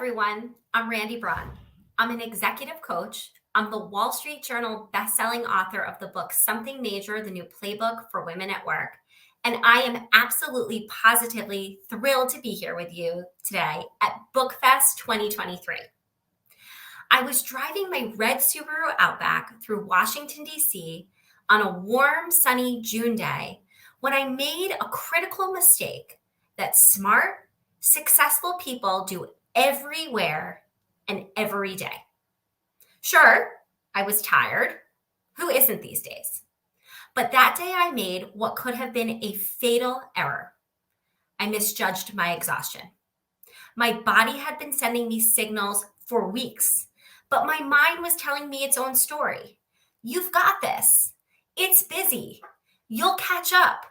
everyone. I'm Randi Braun. I'm an executive coach. I'm the Wall Street Journal bestselling author of the book Something Major, the New Playbook for Women at Work. And I am absolutely positively thrilled to be here with you today at BookFest 2023. I was driving my red Subaru Outback through Washington, D.C. on a warm, sunny June day when I made a critical mistake that smart, successful people do everywhere and every day. Sure, I was tired. Who isn't these days? But that day I made what could have been a fatal error. I misjudged my exhaustion. My body had been sending me signals for weeks, but my mind was telling me its own story. You've got this. It's busy. You'll catch up.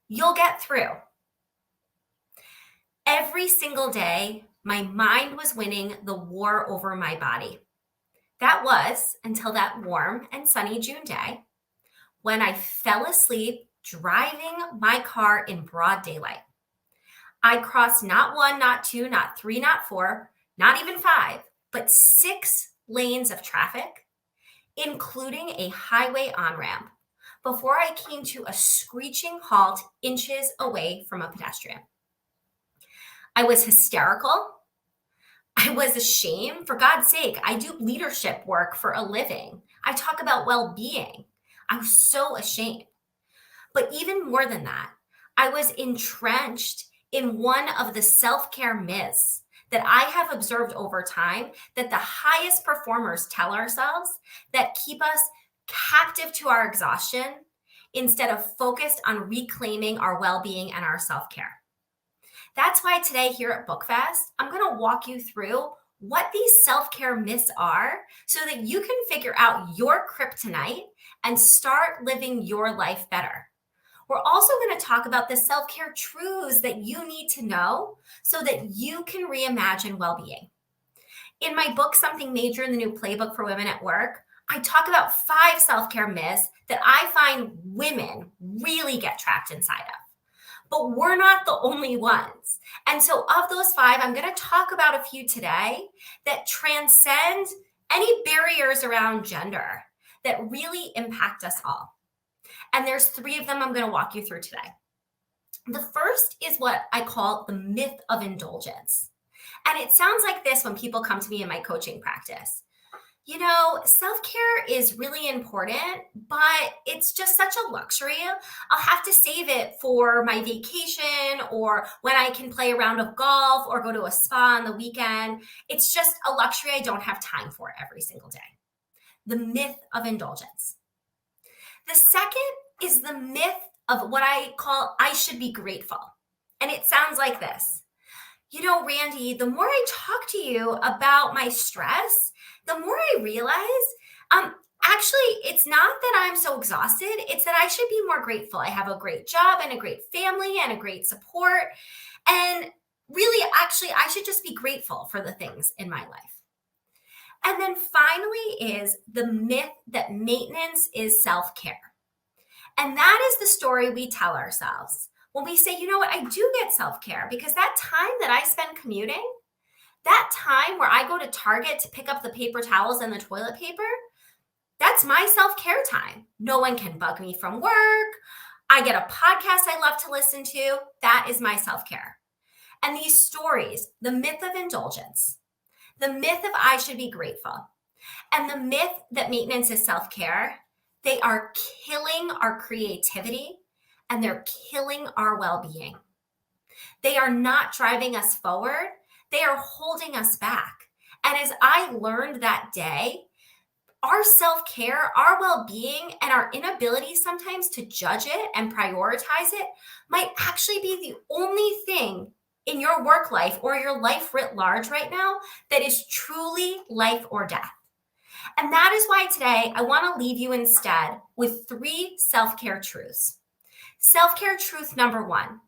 You'll get through. Every single day, my mind was winning the war over my body. That was until that warm and sunny June day when I fell asleep driving my car in broad daylight. I crossed not one, not two, not three, not four, not even five, but 6 lanes of traffic, including a highway on-ramp, before I came to a screeching halt inches away from a pedestrian. I was hysterical. I was ashamed. For God's sake, I do leadership work for a living. I talk about well-being. I was so ashamed. But even more than that, I was entrenched in one of the self-care myths that I have observed over time that the highest performers tell ourselves that keep us captive to our exhaustion instead of focused on reclaiming our well-being and our self-care. That's why today here at BookFest, I'm going to walk you through what these self-care myths are so that you can figure out your kryptonite and start living your life better. We're also going to talk about the self-care truths that you need to know so that you can reimagine well-being. In my book, Something Major, the New Playbook for Women at Work, I talk about 5 self-care myths that I find women really get trapped inside of. But we're not the only ones. And so of those 5, I'm going to talk about a few today that transcend any barriers around gender that really impact us all. And there's 3 of them I'm going to walk you through today. The first is what I call the myth of indulgence. And it sounds like this when people come to me in my coaching practice. You know, self-care is really important, but it's just such a luxury. I'll have to save it for my vacation or when I can play a round of golf or go to a spa on the weekend. It's just a luxury I don't have time for every single day. The myth of indulgence. The second is the myth of what I call I should be grateful. And it sounds like this. You know, Randi, the more I talk to you about my stress, the more I realize, actually, it's not that I'm so exhausted. It's that I should be more grateful. I have a great job and a great family and a great support. And really, actually, I should just be grateful for the things in my life. And then finally is the myth that maintenance is self-care. And that is the story we tell ourselves when we say, you know what, I do get self-care because that time that I spend commuting, that time where I go to Target to pick up the paper towels and the toilet paper, that's my self-care time. No one can bug me from work. I get a podcast I love to listen to. That is my self-care. And these stories, the myth of indulgence, the myth of I should be grateful, and the myth that maintenance is self-care, they are killing our creativity and they're killing our well-being. They are not driving us forward. They are holding us back. And as I learned that day, our self-care, our well-being, and our inability sometimes to judge it and prioritize it might actually be the only thing in your work life or your life writ large right now that is truly life or death. And that is why today I want to leave you instead with 3 self-care truths. Self-care truth number 1.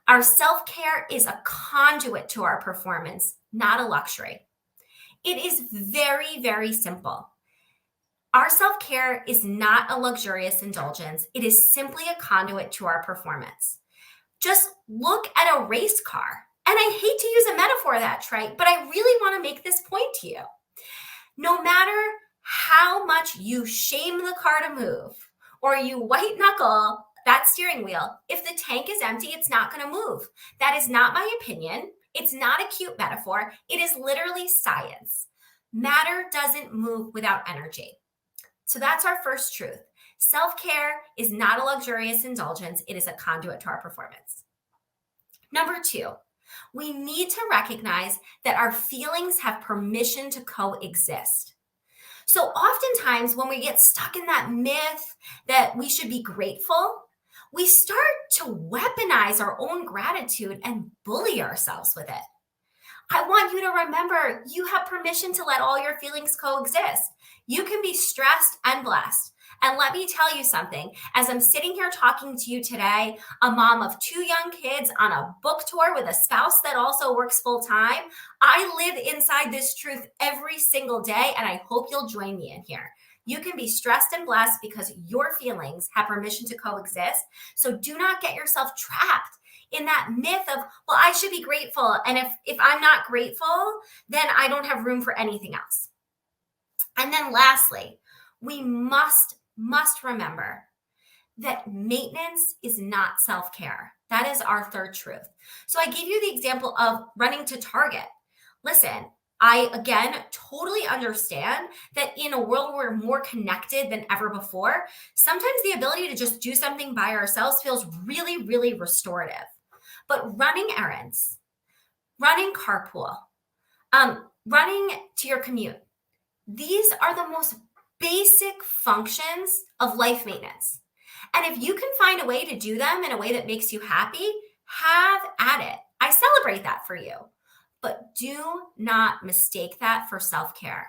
Our self-care is a conduit to our performance, not a luxury. It is very, very simple. Our self-care is not a luxurious indulgence. It is simply a conduit to our performance. Just look at a race car. And I hate to use a metaphor that's trite, but I really want to make this point to you. No matter how much you shame the car to move or you white knuckle that steering wheel, if the tank is empty, it's not going to move. That is not my opinion. It's not a cute metaphor. It is literally science. Matter doesn't move without energy. So that's our first truth. Self-care is not a luxurious indulgence. It is a conduit to our performance. Number two, we need to recognize that our feelings have permission to coexist. So oftentimes when we get stuck in that myth that we should be grateful, we start to weaponize our own gratitude and bully ourselves with it. I want you to remember you have permission to let all your feelings coexist. You can be stressed and blessed. And let me tell you something, as I'm sitting here talking to you today, a mom of 2 young kids on a book tour with a spouse that also works full time, I live inside this truth every single day, and I hope you'll join me in here. You can be stressed and blessed because your feelings have permission to coexist. So do not get yourself trapped in that myth of, well, I should be grateful. And if I'm not grateful, then I don't have room for anything else. And then lastly, we must remember that maintenance is not self-care. That is our third truth. So I gave you the example of running to Target. Listen, I, again, totally understand that in a world where we're more connected than ever before, sometimes the ability to just do something by ourselves feels really, really restorative. But running errands, running carpool, running to your commute, these are the most basic functions of life maintenance. And if you can find a way to do them in a way that makes you happy, have at it. I celebrate that for you. But do not mistake that for self-care,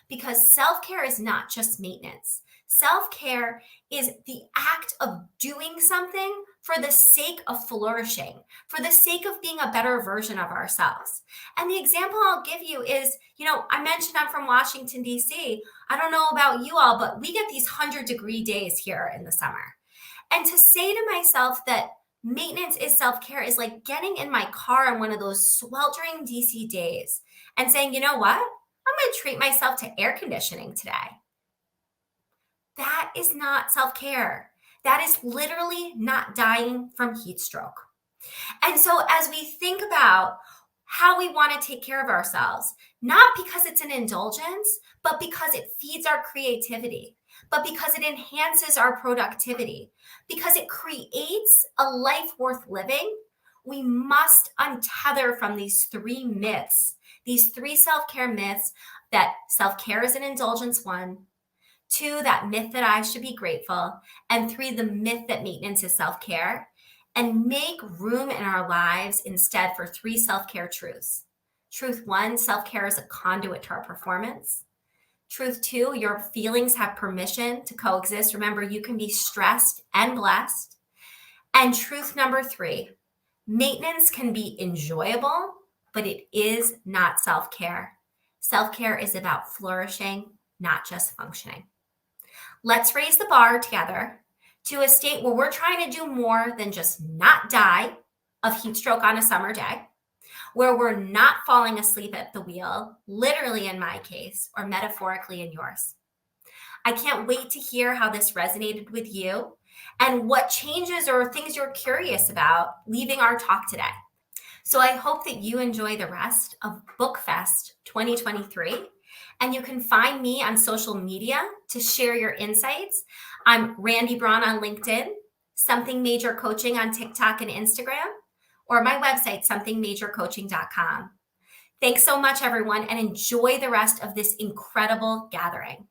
because self-care is not just maintenance. Self-care is the act of doing something for the sake of flourishing, for the sake of being a better version of ourselves. And the example I'll give you is, I mentioned I'm from Washington, D.C. I don't know about you all, but we get these 100-degree days here in the summer. And to say to myself that maintenance is self-care is like getting in my car on one of those sweltering DC days and saying, you know what? I'm going to treat myself to air conditioning today. That is not self-care. That is literally not dying from heat stroke. And so as we think about how we want to take care of ourselves, not because it's an indulgence, but because it feeds our creativity, but because it enhances our productivity, because it creates a life worth living, we must untether from these 3 myths, these 3 self-care myths, that self-care is an indulgence, 1, 2, that myth that I should be grateful, and 3, the myth that maintenance is self-care, and make room in our lives instead for 3 self-care truths. Truth 1, self-care is a conduit to our performance. Truth 2, your feelings have permission to coexist. Remember, you can be stressed and blessed. And truth number 3, maintenance can be enjoyable, but it is not self-care. Self-care is about flourishing, not just functioning. Let's raise the bar together to a state where we're trying to do more than just not die of heat stroke on a summer day, where we're not falling asleep at the wheel, literally in my case, or metaphorically in yours. I can't wait to hear how this resonated with you and what changes or things you're curious about leaving our talk today. So I hope that you enjoy the rest of BookFest 2023. And you can find me on social media to share your insights. I'm Randi Braun on LinkedIn, Something Major Coaching on TikTok and Instagram, or my website, somethingmajorcoaching.com. Thanks so much, everyone, and enjoy the rest of this incredible gathering.